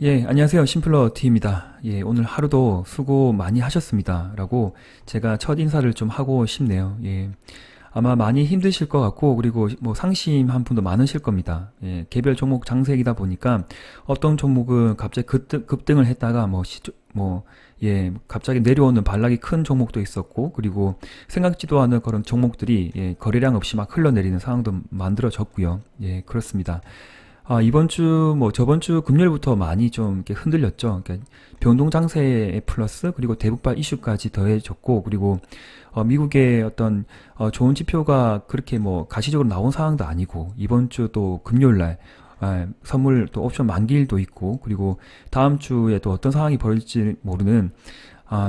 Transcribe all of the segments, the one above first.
예, 안녕하세요. 심플러 T입니다. 예, 오늘 하루도 수고 많이 하셨습니다. 라고 제가 첫 인사를 좀 하고 싶네요. 예, 아마 많이 힘드실 것 같고, 그리고 뭐 상심한 분도 많으실 겁니다. 예, 개별 종목 장세이다 보니까 어떤 종목은 갑자기 급등을 했다가 예, 갑자기 내려오는 반락이 큰 종목도 있었고, 그리고 생각지도 않은 그런 종목들이 예, 거래량 없이 막 흘러내리는 상황도 만들어졌고요. 예, 그렇습니다. 이번 주, 저번 주 금요일부터 많이 좀 이렇게 흔들렸죠. 그러니까 변동 장세 플러스, 그리고 대북발 이슈까지 더해졌고, 그리고, 미국의 어떤, 좋은 지표가 그렇게 뭐, 가시적으로 나온 상황도 아니고, 이번 주 또 금요일 날, 선물 또 옵션 만기일도 있고, 그리고 다음 주에 또 어떤 상황이 벌어질지 모르는,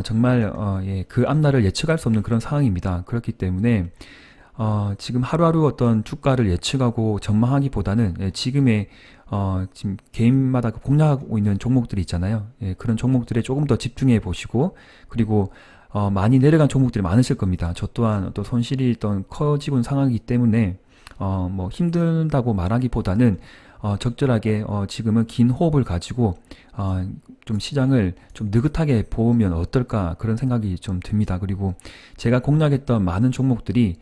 정말, 예, 그 앞날을 예측할 수 없는 그런 상황입니다. 그렇기 때문에, 지금 하루하루 어떤 주가를 예측하고 전망하기보다는 예, 지금의 지금 개인마다 공략하고 있는 종목들이 있잖아요. 예, 그런 종목들에 조금 더 집중해 보시고 그리고 많이 내려간 종목들이 많으실 겁니다. 저 또한 또 손실이 일단 커지고 있는 상황이기 때문에 뭐 힘들다고 말하기보다는 적절하게 지금은 긴 호흡을 가지고 좀 시장을 좀 느긋하게 보면 어떨까 그런 생각이 좀 듭니다. 그리고 제가 공략했던 많은 종목들이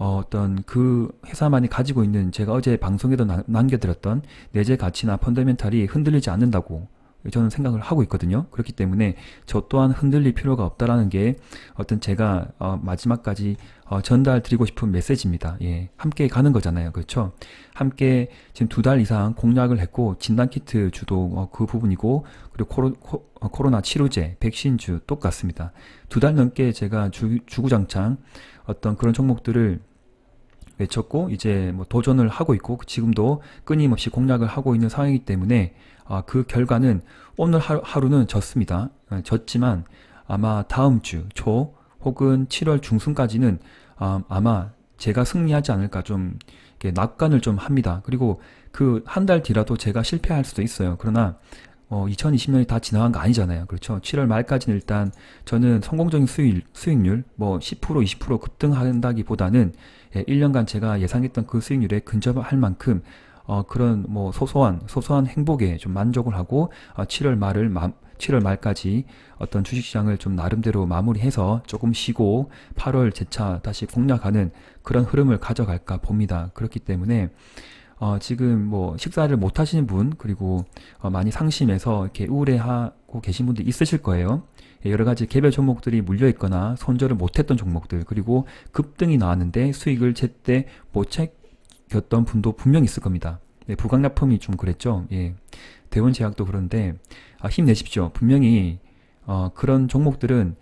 어떤 그 회사만이 가지고 있는 제가 어제 방송에도 남겨드렸던 내재 가치나 펀더멘탈이 흔들리지 않는다고 저는 생각을 하고 있거든요. 그렇기 때문에 저 또한 흔들릴 필요가 없다라는 게 어떤 제가 마지막까지 전달 드리고 싶은 메시지입니다. 예, 함께 가는 거잖아요. 그렇죠? 함께 지금 2달 이상 공략을 했고 진단키트 주도 그 부분이고 그리고 코로나 치료제, 백신주 똑같습니다. 2달 넘게 제가 주구장창 어떤 그런 종목들을 외쳤고 이제 뭐 도전을 하고 있고 지금도 끊임없이 공략을 하고 있는 상황이기 때문에 그 결과는 오늘 하루는 졌습니다. 졌지만 아마 다음 주 초 혹은 7월 중순까지는 아마 제가 승리하지 않을까 좀 이렇게 낙관을 좀 합니다. 그리고 그 한 달 뒤라도 제가 실패할 수도 있어요. 그러나 2020년이 다 지나간 거 아니잖아요. 그렇죠? 7월 말까지는 일단 저는 성공적인 수익률, 뭐 10%, 20% 급등한다기보다는 1년간 제가 예상했던 그 수익률에 근접할 만큼 그런 뭐 소소한 행복에 좀 만족을 하고 7월 말까지 어떤 주식시장을 좀 나름대로 마무리해서 조금 쉬고 8월 재차 다시 공략하는 그런 흐름을 가져갈까 봅니다. 그렇기 때문에 지금 뭐 식사를 못 하시는 분, 그리고 많이 상심해서 이렇게 우울해하고 계신 분들 있으실 거예요. 예, 여러 가지 개별 종목들이 물려 있거나 손절을 못했던 종목들, 그리고 급등이 나왔는데 수익을 제때 못 챙겼던 분도 분명 있을 겁니다. 네, 부강약품이 좀 그랬죠. 예, 대원제약도 그런데 힘내십시오. 분명히 그런 종목들은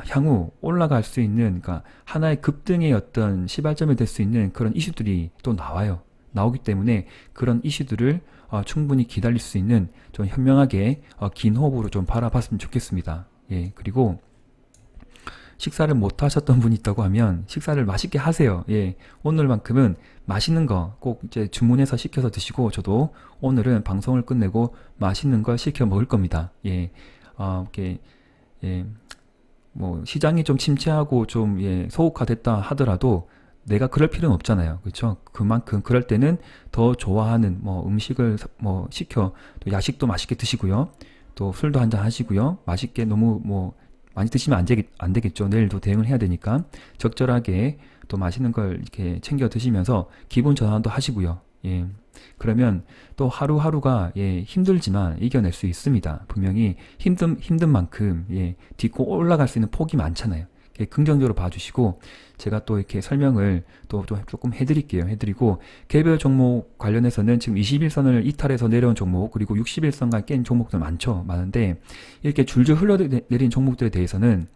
향후 올라갈 수 있는, 그러니까 하나의 급등의 어떤 시발점이 될 수 있는 그런 이슈들이 또 나와요. 나오기 때문에 그런 이슈들을 충분히 기다릴 수 있는 좀 현명하게 긴 호흡으로 좀 바라봤으면 좋겠습니다. 예, 그리고 식사를 못 하셨던 분이 있다고 하면 식사를 맛있게 하세요. 예, 오늘만큼은 맛있는 거 꼭 이제 주문해서 시켜서 드시고 저도 오늘은 방송을 끝내고 맛있는 걸 시켜 먹을 겁니다. 예, 이렇게 예, 뭐 시장이 좀 침체하고 좀 예, 소극화됐다 하더라도 내가 그럴 필요는 없잖아요. 그렇죠? 그만큼 그럴 때는 더 좋아하는 뭐 음식을 뭐 시켜 또 야식도 맛있게 드시고요. 또 술도 한잔 하시고요. 맛있게 너무 뭐 많이 드시면 안 되겠죠. 내일도 대응을 해야 되니까 적절하게 또 맛있는 걸 이렇게 챙겨 드시면서 기분 전환도 하시고요. 예. 그러면 또 하루하루가 예, 힘들지만 이겨낼 수 있습니다. 분명히 힘든 만큼 예, 딛고 올라갈 수 있는 폭이 많잖아요. 긍정적으로 봐주시고 제가 또 이렇게 설명을 또 조금 해드릴게요. 해드리고 개별 종목 관련해서는 지금 21선을 이탈해서 내려온 종목 그리고 61선까지 깬 종목들 많은데 이렇게 줄줄 흘러내린 종목들에 대해서는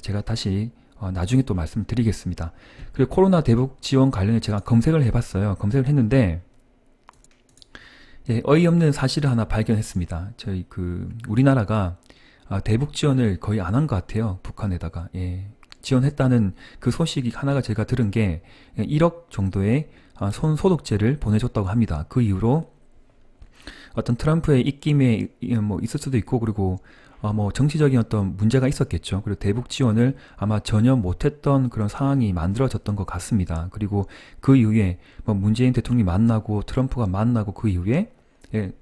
제가 다시 나중에 또 말씀을 드리겠습니다. 그리고 코로나 대북 지원 관련해 제가 검색을 해봤어요. 검색을 했는데 예, 어이없는 사실을 하나 발견했습니다. 저희 우리나라가 대북 지원을 거의 안 한 것 같아요. 북한에다가. 예. 지원했다는 그 소식이 하나가 제가 들은 게 1억 정도의 손 소독제를 보내줬다고 합니다. 그 이후로 어떤 트럼프의 입김에 뭐 있을 수도 있고 그리고 뭐 정치적인 어떤 문제가 있었겠죠. 그리고 대북 지원을 아마 전혀 못했던 그런 상황이 만들어졌던 것 같습니다. 그리고 그 이후에 뭐 문재인 대통령이 만나고 트럼프가 만나고 그 이후에 예,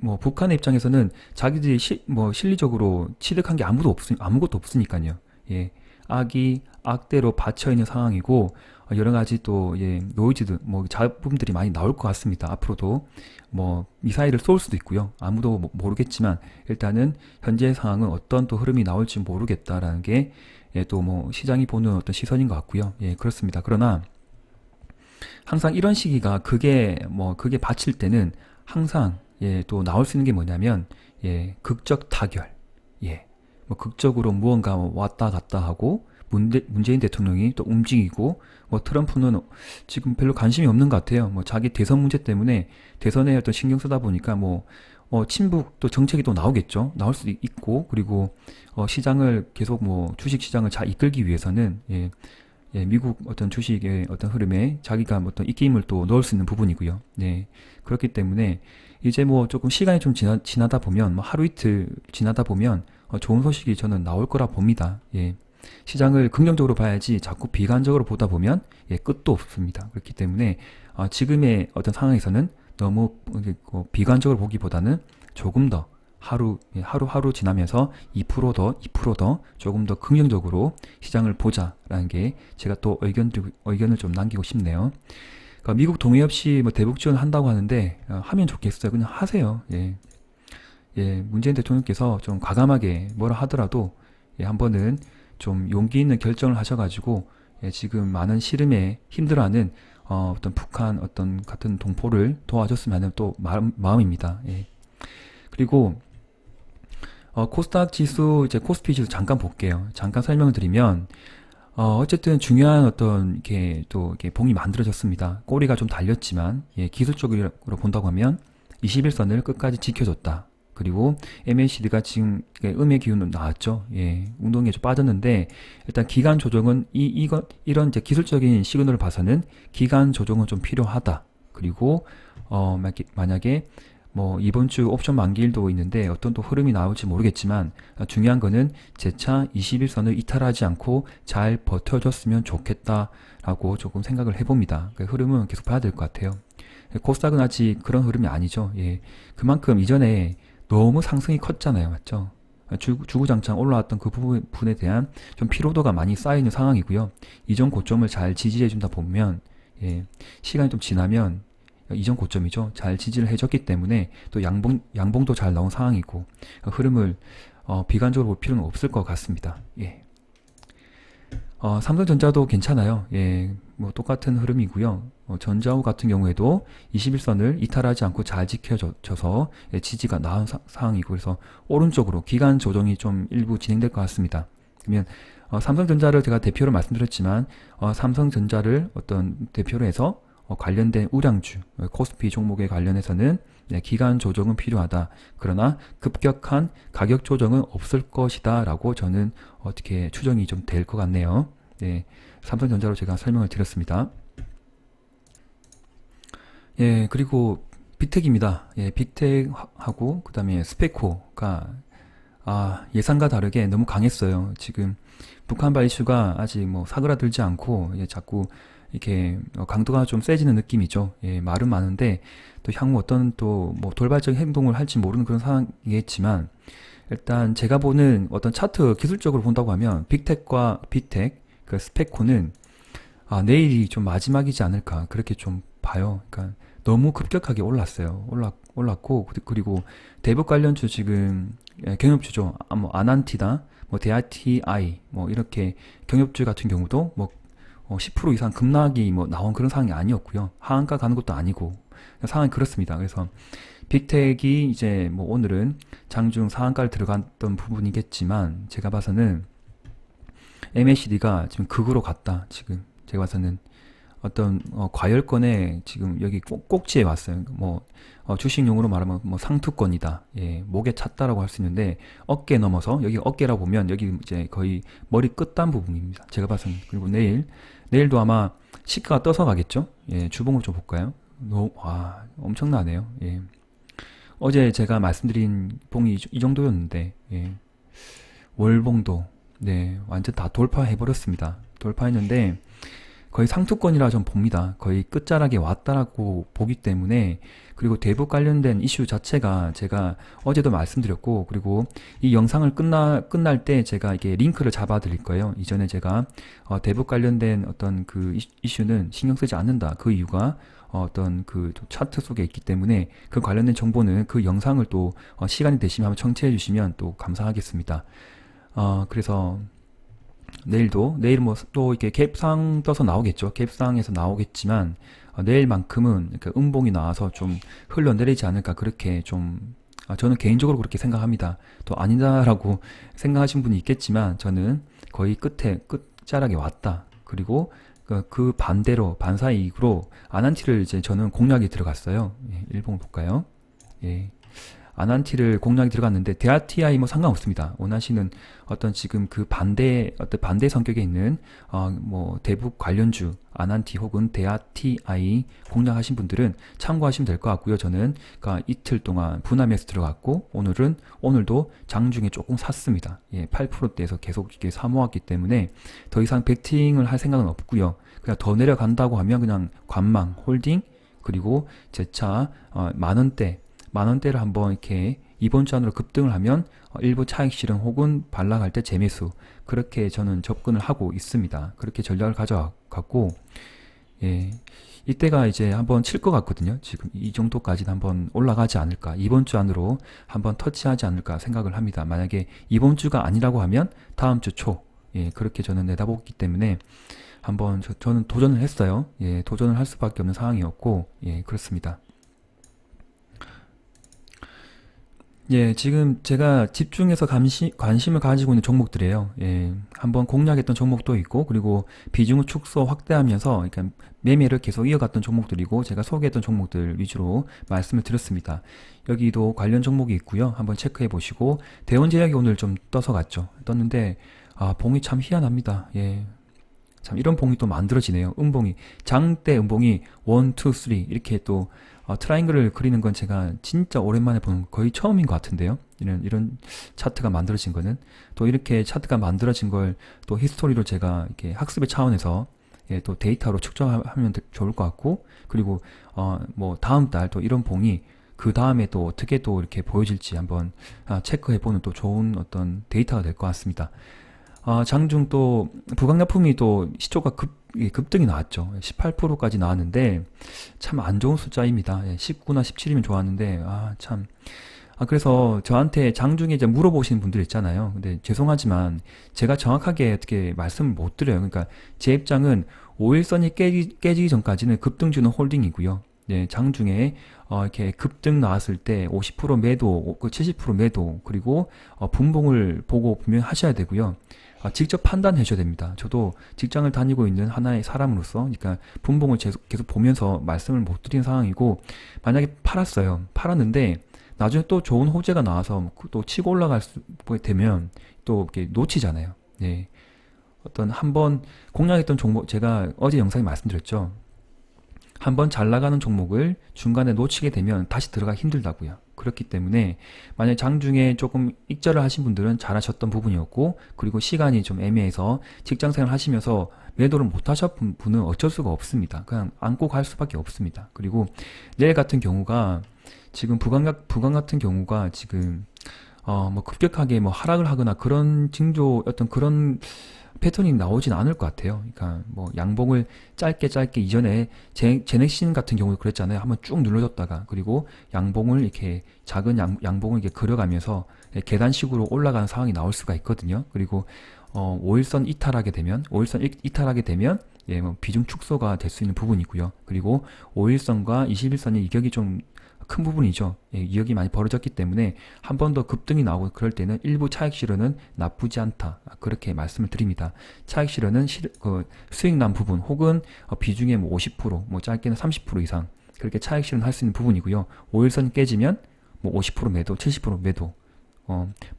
뭐 북한의 입장에서는 자기들이 뭐 실리적으로 취득한 게 아무것도 없으니까요. 예, 악이 악대로 받쳐 있는 상황이고 여러 가지 또 예, 노이즈드 뭐 잡음들이 많이 나올 것 같습니다. 앞으로도 뭐 미사일을 쏠 수도 있고요. 아무도 모르겠지만 일단은 현재 상황은 어떤 또 흐름이 나올지 모르겠다라는 게 예, 또 뭐 시장이 보는 어떤 시선인 것 같고요. 예, 그렇습니다. 그러나 항상 이런 시기가 그게 받칠 때는 항상 예, 또 나올 수 있는 게 뭐냐면 예, 극적 타결. 예. 뭐 극적으로 무언가 왔다 갔다 하고 문재인 대통령이 또 움직이고 뭐 트럼프는 지금 별로 관심이 없는 것 같아요. 뭐 자기 대선 문제 때문에 대선에 어떤 신경 쓰다 보니까 뭐 친북 또 정책이 또 나오겠죠. 나올 수도 있고 그리고 시장을 계속 뭐 주식 시장을 잘 이끌기 위해서는 예, 예, 미국 어떤 주식의 어떤 흐름에 자기가 어떤 입김을 또 넣을 수 있는 부분이고요. 네. 그렇기 때문에 이제 뭐 조금 시간이 좀 지나다 보면 뭐 하루 이틀 지나다 보면 좋은 소식이 저는 나올 거라 봅니다. 예. 시장을 긍정적으로 봐야지 자꾸 비관적으로 보다 보면 예, 끝도 없습니다. 그렇기 때문에 지금의 어떤 상황에서는 너무 비관적으로 보기보다는 조금 더 하루하루 지나면서 2% 더 조금 더 긍정적으로 시장을 보자라는 게 제가 또 의견을 좀 남기고 싶네요. 그러니까 미국 동의 없이 뭐 대북 지원을 한다고 하는데 하면 좋겠어요. 그냥 하세요. 예. 예, 문재인 대통령께서 좀 과감하게 뭐라 하더라도 예, 한 번은 좀 용기 있는 결정을 하셔가지고 예, 지금 많은 시름에 힘들어하는 어떤 북한 어떤 같은 동포를 도와줬으면 하는 또 마음입니다. 예. 그리고 코스닥 지수 이제 코스피 지수 잠깐 볼게요. 잠깐 설명을 드리면 어쨌든 중요한 어떤 이렇게 봉이 만들어졌습니다. 꼬리가 좀 달렸지만 예, 기술적으로 본다고 하면 21선을 끝까지 지켜줬다. 그리고 MACD가 지금 음의 기운은 나왔죠. 예, 운동에 좀 빠졌는데 일단 기간 조정은 이런 이제 기술적인 시그널을 봐서는 기간 조정은 좀 필요하다. 그리고 만약에 뭐 이번 주 옵션 만기일도 있는데 어떤 또 흐름이 나올지 모르겠지만 중요한 거는 재차 21선을 이탈하지 않고 잘 버텨줬으면 좋겠다라고 조금 생각을 해봅니다. 그 흐름은 계속 봐야 될 것 같아요. 코스닥은 아직 그런 흐름이 아니죠. 예, 그만큼 이전에 너무 상승이 컸잖아요. 맞죠? 주구장창 올라왔던 그 부분에 대한 좀 피로도가 많이 쌓여있는 상황이고요. 이전 고점을 잘 지지해준다 보면 예, 시간이 좀 지나면 이전 고점이죠. 잘 지지를 해줬기 때문에 또 양봉도 잘 나온 상황이고 흐름을 비관적으로 볼 필요는 없을 것 같습니다. 예. 삼성전자도 괜찮아요. 예, 뭐 똑같은 흐름이고요. 전자우 같은 경우에도 21선을 이탈하지 않고 잘 지켜져서 예, 지지가 나은 상황이고 그래서 오른쪽으로 기간 조정이 좀 일부 진행될 것 같습니다. 그러면 삼성전자를 제가 대표로 말씀드렸지만 삼성전자를 어떤 대표로 해서 관련된 우량주, 코스피 종목에 관련해서는 네, 기간 조정은 필요하다. 그러나 급격한 가격 조정은 없을 것이다 라고 저는 어떻게 추정이 좀 될 것 같네요. 네, 삼성전자로 제가 설명을 드렸습니다. 예, 그리고 빅텍입니다. 예, 빅텍하고 그 다음에 스페코가 예상과 다르게 너무 강했어요. 지금 북한발 이슈가 아직 뭐 사그라들지 않고 예, 자꾸 이렇게 강도가 좀 세지는 느낌이죠. 예, 말은 많은데 또 향후 어떤 또 뭐 돌발적인 행동을 할지 모르는 그런 상황이겠지만 일단 제가 보는 어떤 차트 기술적으로 본다고 하면 빅텍과 빅텍 그 스페코는 내일이 좀 마지막이지 않을까 그렇게 좀 봐요. 그러니까 너무 급격하게 올랐어요. 올랐고 그리고 대북 관련주 지금 경협주죠. 뭐 아난티다, 뭐 대아티아이 뭐 이렇게 경협주 같은 경우도 뭐 10% 이상 급락이 뭐 나온 그런 상황이 아니었고요. 하한가 가는 것도 아니고 상황이 그렇습니다. 그래서 빅텍이 이제 뭐 오늘은 장중 상한가를 들어갔던 부분이겠지만 제가 봐서는 MACD가 지금 극으로 갔다. 지금 제가 봐서는 어떤 과열권에 지금 여기 꼭지에 왔어요. 뭐 주식용으로 말하면 뭐 상투권이다. 예, 목에 찼다라고 할 수 있는데 어깨 넘어서 여기 어깨라고 보면 여기 이제 거의 머리 끝단 부분입니다. 제가 봐서는. 그리고 내일도 아마 시가가 떠서 가겠죠. 예, 주봉을 좀 볼까요? 와, 엄청나네요. 예. 어제 제가 말씀드린 봉이 이 정도였는데 예. 월봉도 네, 완전 다 돌파해 버렸습니다. 돌파했는데 거의 상투권이라 좀 봅니다. 거의 끝자락에 왔다라고 보기 때문에, 그리고 대북 관련된 이슈 자체가 제가 어제도 말씀드렸고, 그리고 이 영상을 끝날 때 제가 이게 링크를 잡아 드릴 거예요. 이전에 제가 대북 관련된 어떤 그 이슈는 신경 쓰지 않는다. 그 이유가 어떤 그 차트 속에 있기 때문에 그 관련된 정보는 그 영상을 또 시간이 되시면 한번 청취해 주시면 또 감사하겠습니다. 그래서 내일 뭐 또 이렇게 갭상 떠서 나오겠죠. 갭상에서 나오겠지만 내일만큼은 그 음봉이 나와서 좀 흘러내리지 않을까, 그렇게 좀 저는 개인적으로 그렇게 생각합니다. 또 아니다라고 생각하신 분이 있겠지만 저는 거의 끝자락에 왔다. 그리고 그 반대로 반사이익으로 아난티를 이제 저는 공략이 들어갔어요. 예, 일봉 볼까요? 예. 아난티를 공략이 들어갔는데 대아티아이 뭐 상관없습니다. 원하시는 어떤 지금 그 어떤 반대 성격에 있는 뭐 대북 관련주 아난티 혹은 대아티아이 공략하신 분들은 참고하시면 될 것 같고요. 저는 그러니까 이틀 동안 분할매수 들어갔고 오늘도 장중에 조금 샀습니다. 예, 8%대에서 계속 이렇게 사모았기 때문에 더 이상 베팅을 할 생각은 없고요. 그냥 더 내려간다고 하면 그냥 관망 홀딩, 그리고 제 차 만원대를 한번 이렇게 이번 주 안으로 급등을 하면 일부 차익 실현 혹은 반락할 때 재매수, 그렇게 저는 접근을 하고 있습니다. 그렇게 전략을 가져갔고, 예, 이때가 이제 한번 칠 것 같거든요. 지금 이 정도까지는 한번 올라가지 않을까, 이번 주 안으로 한번 터치하지 않을까 생각을 합니다. 만약에 이번 주가 아니라고 하면 다음 주 초, 예, 그렇게 저는 내다보기 때문에 한번 저는 도전을 했어요. 예, 도전을 할 수밖에 없는 상황이었고, 예, 그렇습니다. 예, 지금 제가 집중해서 관심을 가지고 있는 종목들이에요. 예, 한번 공략했던 종목도 있고, 그리고 비중을 축소 확대하면서, 그러니까 매매를 계속 이어갔던 종목들이고, 제가 소개했던 종목들 위주로 말씀을 드렸습니다. 여기도 관련 종목이 있고요. 한번 체크해 보시고, 대원제약이 오늘 좀 떠서 갔죠. 떴는데, 봉이 참 희한합니다. 예. 참 이런 봉이 또 만들어지네요. 음봉이 장대 음봉이 1, 2, 3 이렇게 또 트라이앵글을 그리는 건 제가 진짜 오랜만에 보는, 거의 처음인 것 같은데요. 이런 차트가 만들어진 거는, 또 이렇게 차트가 만들어진 걸 또 히스토리로 제가 이렇게 학습의 차원에서, 예, 또 데이터로 측정하면 좋을 것 같고, 그리고 뭐 다음 달 또 이런 봉이 그 다음에 또 어떻게 또 이렇게 보여질지 한번 체크해보는 또 좋은 어떤 데이터가 될 것 같습니다. 장중 또 부강약품이 또 시초가 급등이 나왔죠. 18%까지 나왔는데 참 안 좋은 숫자입니다. 19나 17이면 좋았는데 참. 그래서 저한테 장중에 이제 물어보시는 분들 있잖아요. 근데 죄송하지만 제가 정확하게 어떻게 말씀을 못 드려요. 그러니까 제 입장은 5일선이 깨지기 전까지는 급등주는 홀딩이고요. 예, 장중에 이렇게 급등 나왔을 때 50% 매도, 70% 매도, 그리고 분봉을 보고 분명히 하셔야 되고요. 직접 판단해 줘야 됩니다. 저도 직장을 다니고 있는 하나의 사람으로서, 그러니까 분봉을 계속 보면서 말씀을 못 드리는 상황이고, 만약에 팔았는데 나중에 또 좋은 호재가 나와서 또 치고 올라갈 수 되면 또 이렇게 놓치잖아요. 예. 어떤 한번 공략했던 종목, 제가 어제 영상에 말씀드렸죠. 한번 잘 나가는 종목을 중간에 놓치게 되면 다시 들어가기 힘들다고요. 그렇기 때문에 만약 장중에 조금 익절을 하신 분들은 잘하셨던 부분이었고, 그리고 시간이 좀 애매해서 직장생활 하시면서 매도를 못 하셨던 분은 어쩔 수가 없습니다. 그냥 안고 갈 수밖에 없습니다. 그리고 내일 같은 경우가 지금 부강 같은 경우가 지금 뭐 급격하게 뭐 하락을 하거나 그런 징조, 어떤 그런 패턴이 나오진 않을 것 같아요. 그러니까 뭐 양봉을 짧게 이전에 제넥신 같은 경우도 그랬잖아요. 한번 쭉 눌러줬다가, 그리고 양봉을 이렇게 작은 양봉을 이렇게 그려가면서 계단식으로 올라가는 상황이 나올 수가 있거든요. 그리고 5일선 이탈하게 되면 예, 뭐 비중 축소가 될 수 있는 부분이고요. 그리고 5일선과 21선의 이격이 좀 큰 부분이죠. 예, 이격이 많이 벌어졌기 때문에 한 번 더 급등이 나오고 그럴 때는 일부 차익 실현은 나쁘지 않다. 그렇게 말씀을 드립니다. 차익 실현은 수익 난 부분 혹은 비중의 뭐 50%, 뭐 짧게는 30% 이상 그렇게 차익 실현할 수 있는 부분이고요. 5일선 깨지면 뭐 50% 매도, 70% 매도.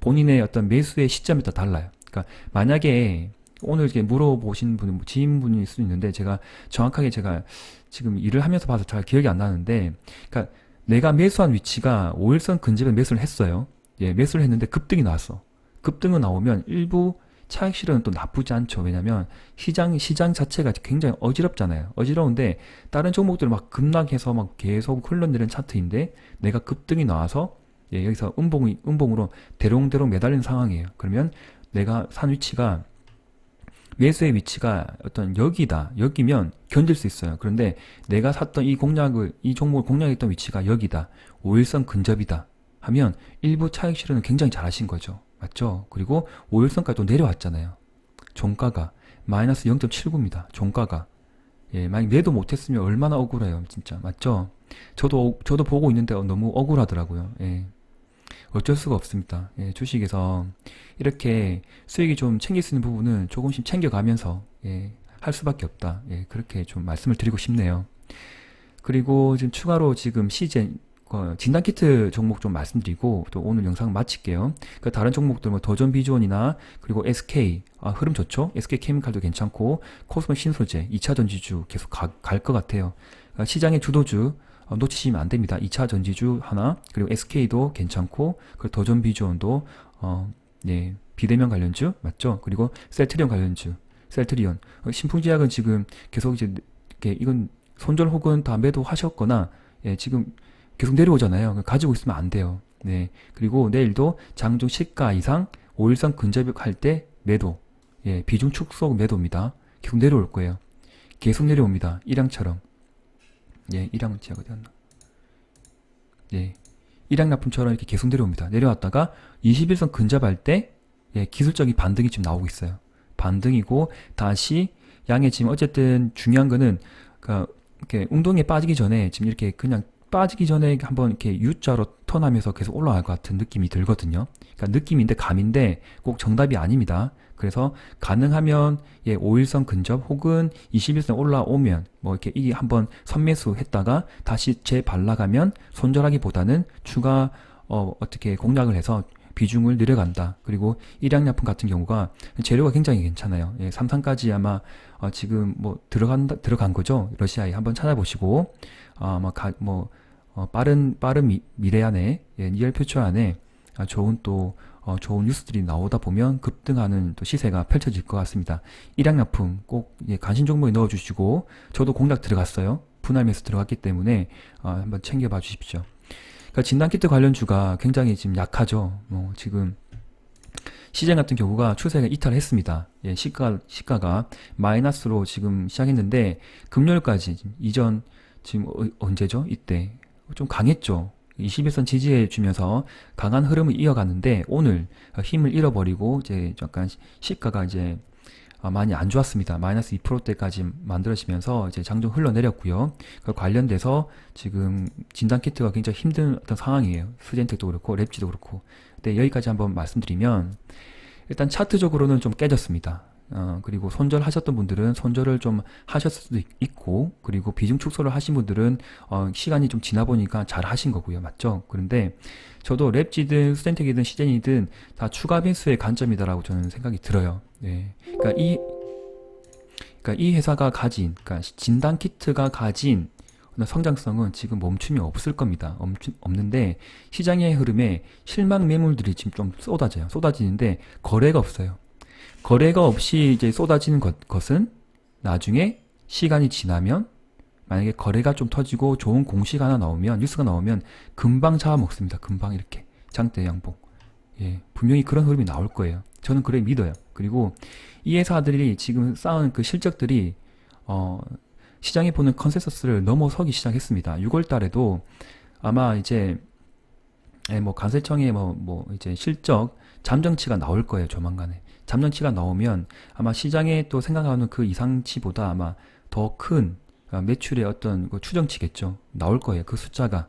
본인의 어떤 매수의 시점에 따라 달라요. 그러니까 만약에 오늘 이렇게 물어보신 분은 지인분일 수 있는데, 제가 정확하게 지금 일을 하면서 봐서 잘 기억이 안 나는데, 그러니까 내가 매수한 위치가 5일선 근접에 매수를 했어요. 예, 매수를 했는데 급등이 나왔어. 급등은 나오면 일부 차익 실현은 또 나쁘지 않죠. 왜냐면 시장 자체가 굉장히 어지럽잖아요. 어지러운데 다른 종목들 막 급락해서 막 계속 흘러내리는 차트인데 내가 급등이 나와서 여기서 음봉으로 대롱대롱 매달리는 상황이에요. 그러면 내가 산 위치가 매수의 위치가 어떤 여기면 견딜 수 있어요. 그런데 내가 샀던 이 종목을 공략했던 위치가 여기다. 5일선 근접이다. 하면 일부 차익 실현은 굉장히 잘하신 거죠. 맞죠? 그리고 5일선까지 또 내려왔잖아요. 종가가 마이너스 0.79입니다. 종가가. 만약 매도 못했으면 얼마나 억울해요. 진짜. 맞죠? 저도 보고 있는데 너무 억울하더라고요. 어쩔 수가 없습니다. 주식에서 이렇게 수익이 좀 챙길 수 있는 부분은 조금씩 챙겨가면서 할 수밖에 없다. 그렇게 좀 말씀을 드리고 싶네요. 그리고 지금 추가로 지금 진단키트 종목 좀 말씀드리고 또 오늘 영상 마칠게요. 그러니까 다른 종목들 뭐 더존 비주원이나 그리고 SK 흐름 좋죠. SK케미칼도 괜찮고 코스모 신소재 2차 전지주 계속 갈 것 같아요. 그러니까 시장의 주도주 놓치시면 안 됩니다. 2차 전지주 하나, 그리고 SK도 괜찮고, 그리고 더존 비주원도, 비대면 관련주, 맞죠? 그리고 셀트리온 관련주, 셀트리온. 신풍제약은 지금 계속 이제, 이건 손절 혹은 다 매도하셨거나, 지금 계속 내려오잖아요. 가지고 있으면 안 돼요. 그리고 내일도 장중 시가 이상 5일선 근접할 때 매도, 비중 축소 매도입니다. 계속 내려올 거예요. 계속 내려옵니다. 일양처럼. 일양은 제가 어디 갔나? 일양납품처럼 이렇게 계속 내려옵니다. 내려왔다가 21선 근접할 때, 기술적인 반등이 지금 나오고 있어요. 반등이고, 다시 양의 지금 어쨌든 중요한 거는, 그니까, 이렇게 운동에 빠지기 전에 지금 이렇게 그냥 빠지기 전에 한번 이렇게 U자로 턴하면서 계속 올라갈 것 같은 느낌이 들거든요. 그러니까 느낌인데 감인데 꼭 정답이 아닙니다. 그래서 가능하면 5일선 근접 혹은 21선 올라오면 뭐 이렇게 이게 한번 선매수 했다가 다시 재발라가면 손절하기보다는 추가 어떻게 공략을 해서 비중을 늘려간다. 그리고 일양약품 같은 경우가 재료가 굉장히 괜찮아요. 삼성까지 아마 지금 뭐 들어간 거죠. 러시아에 한번 찾아보시고 빠른 미래 안에 니얼 퓨처 안에 좋은 좋은 뉴스들이 나오다 보면 급등하는 또 시세가 펼쳐질 것 같습니다. 일양약품 꼭 관심 종목에 넣어주시고 저도 공략 들어갔어요. 분할매수 들어갔기 때문에 한번 챙겨봐 주십시오. 그러니까 진단키트 관련주가 굉장히 지금 약하죠. 지금 시장 같은 경우가 추세가 이탈했습니다. 시가가 마이너스로 지금 시작했는데 금요일까지 지금 언제죠? 이때 좀 강했죠. 21선 지지해 주면서 강한 흐름을 이어갔는데 오늘 힘을 잃어버리고 이제 약간 시가가 이제 많이 안 좋았습니다. 마이너스 2%대까지 만들어지면서 이제 장중 흘러내렸고요. 그 관련돼서 지금 진단키트가 굉장히 힘든 어떤 상황이에요. 스젠텍도 그렇고 랩지도 그렇고. 근데 여기까지 한번 말씀드리면 일단 차트적으로는 좀 깨졌습니다. 그리고 손절하셨던 분들은 손절을 좀 하셨을 수도 있고, 그리고 비중 축소를 하신 분들은 시간이 좀 지나 보니까 잘 하신 거고요. 맞죠? 그런데 저도 랩지든 스텐텍이든 시젠이든 다 추가 변수의 관점이다라고 저는 생각이 들어요. 그러니까 이 회사가 가진, 그러니까 진단키트가 가진 성장성은 지금 멈춤이 없을 겁니다. 없는데 시장의 흐름에 실망 매물들이 지금 좀 쏟아지는데 거래가 없어요. 거래가 없이 이제 쏟아지는 것은 나중에 시간이 지나면 만약에 거래가 좀 터지고 좋은 공시가 하나 나오면, 뉴스가 나오면 금방 잡아먹습니다. 금방 이렇게 장대 양봉. 분명히 그런 흐름이 나올 거예요. 저는 그래 믿어요. 그리고 이 회사들이 지금 쌓은 그 실적들이 시장에 보는 컨센서스를 넘어서기 시작했습니다. 6월 달에도 아마 이제 관세청의 이제 실적 잠정치가 나올 거예요. 조만간에. 잠정치가 나오면 아마 시장에 또 생각하는 그 이상치보다 아마 더 큰 매출의 어떤 추정치겠죠. 나올 거예요. 그 숫자가.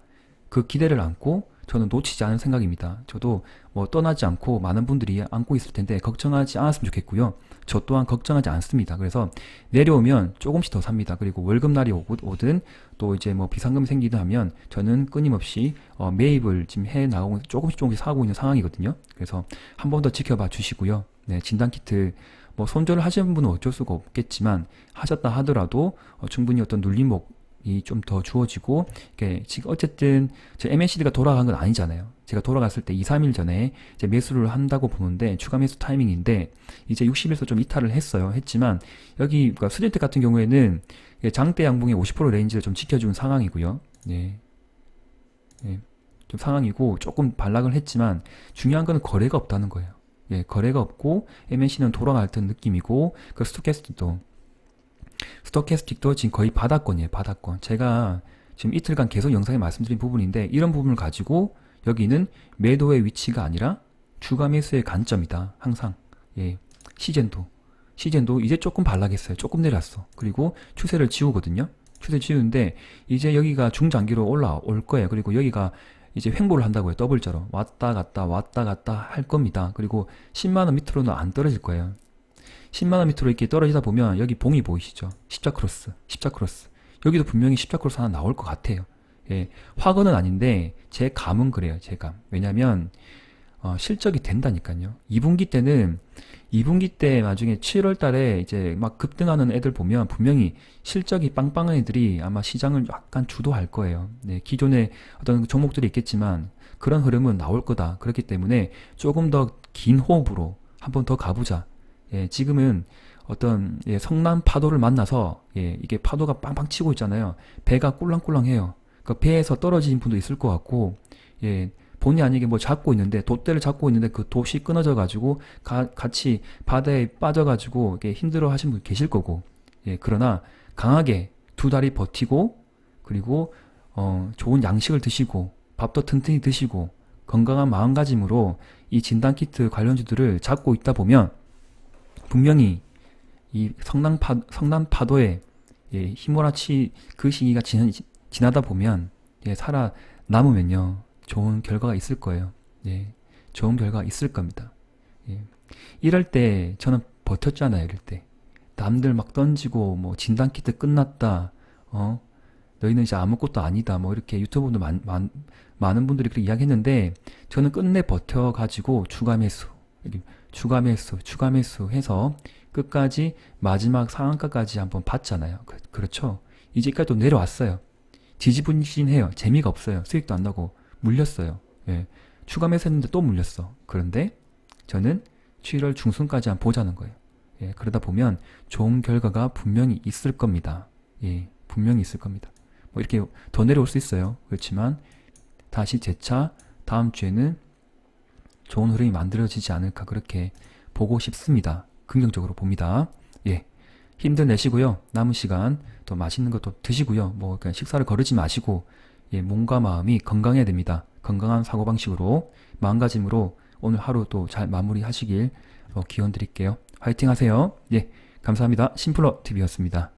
그 기대를 안고 저는 놓치지 않은 생각입니다. 저도 떠나지 않고 많은 분들이 안고 있을 텐데 걱정하지 않았으면 좋겠고요. 저 또한 걱정하지 않습니다. 그래서 내려오면 조금씩 더 삽니다. 그리고 월급날이 오든 또 이제 비상금이 생기든 하면 저는 끊임없이 매입을 지금 해 나가고 조금씩 사고 있는 상황이거든요. 그래서 한 번 더 지켜봐 주시고요. 진단키트 손절을 하시는 분은 어쩔 수가 없겠지만 하셨다 하더라도 충분히 어떤 눌림목 좀 더 주어지고, 이게 지금 어쨌든 제 MACD가 돌아간 건 아니잖아요. 제가 돌아갔을 때 2, 3일 전에 이제 매수를 한다고 보는데, 추가 매수 타이밍인데 이제 60에서 좀 이탈을 했지만 여기 그러니까 수준택 같은 경우에는 장대 양봉의 50% 레인지를 좀 지켜준 상황이고요. 예. 예. 좀 상황이고 조금 반락을 했지만 중요한 건 거래가 없다는 거예요. 예, 거래가 없고 MAC는 돌아갈 듯 느낌이고, 그 스토캐스틱도 지금 거의 바닥권이에요. 바닥권. 제가 지금 이틀간 계속 영상에 말씀드린 부분인데, 이런 부분을 가지고 여기는 매도의 위치가 아니라 추가 매수의 관점이다. 항상. 예. 시젠도 이제 조금 반락했어요. 조금 내렸어. 그리고 추세를 지우거든요. 추세 지우는데 이제 여기가 중장기로 올라올 거예요. 그리고 여기가 이제 횡보를 한다고요. 더블자로 왔다 갔다 할 겁니다. 그리고 10만원 밑으로는 안 떨어질 거예요. 10만원 밑으로 이렇게 떨어지다 보면 여기 봉이 보이시죠? 십자크로스. 여기도 분명히 십자크로스 하나 나올 것 같아요. 예, 확언은 아닌데 제 감은 그래요. 제 감. 왜냐면 실적이 된다니까요. 2분기 때 나중에 7월 달에 이제 막 급등하는 애들 보면 분명히 실적이 빵빵한 애들이 아마 시장을 약간 주도할 거예요. 네, 기존에 어떤 종목들이 있겠지만 그런 흐름은 나올 거다. 그렇기 때문에 조금 더 긴 호흡으로 한번 더 가보자. 예, 지금은 어떤 성남 파도를 만나서 이게 파도가 빵빵 치고 있잖아요. 배가 꿀랑꿀랑해요. 그 배에서 떨어진 분도 있을 것 같고, 본의 아니게 뭐 잡고 있는데, 돛대를 잡고 있는데 그 돛이 끊어져 가지고 같이 바다에 빠져 가지고 힘들어 하신 분 계실 거고, 그러나 강하게 두 다리 버티고, 그리고 좋은 양식을 드시고 밥도 튼튼히 드시고 건강한 마음가짐으로 이 진단키트 관련주들을 잡고 있다 보면 분명히 이 성남 파도에 휘몰아치 그 시기가 지나다 보면 살아남으면요 좋은 결과가 있을 거예요. 좋은 결과가 있을 겁니다. 이럴 때 저는 버텼잖아요. 이럴 때 남들 막 던지고 뭐 진단키트 끝났다, 너희는 이제 아무것도 아니다, 뭐 이렇게 유튜브도 많은 분들이 그렇게 이야기했는데, 저는 끝내 버텨가지고 추가 매수 해서 끝까지 마지막 상한가까지 한번 봤잖아요. 그렇죠. 이제까지 또 내려왔어요. 지지분신해요. 재미가 없어요. 수익도 안 나고 물렸어요. 추가 매수했는데 또 물렸어. 그런데 저는 7월 중순까지 한번 보자는 거예요. 그러다 보면 좋은 결과가 분명히 있을 겁니다. 분명히 있을 겁니다. 뭐 이렇게 더 내려올 수 있어요. 그렇지만 다시 재차 다음 주에는 좋은 흐름이 만들어지지 않을까, 그렇게 보고 싶습니다. 긍정적으로 봅니다. 힘내시고요. 남은 시간 또 맛있는 것도 드시고요. 뭐 그냥 식사를 거르지 마시고 몸과 마음이 건강해야 됩니다. 건강한 사고방식으로, 마음가짐으로 오늘 하루 또 잘 마무리하시길 기원 드릴게요. 화이팅 하세요. 감사합니다. 심플러 TV였습니다.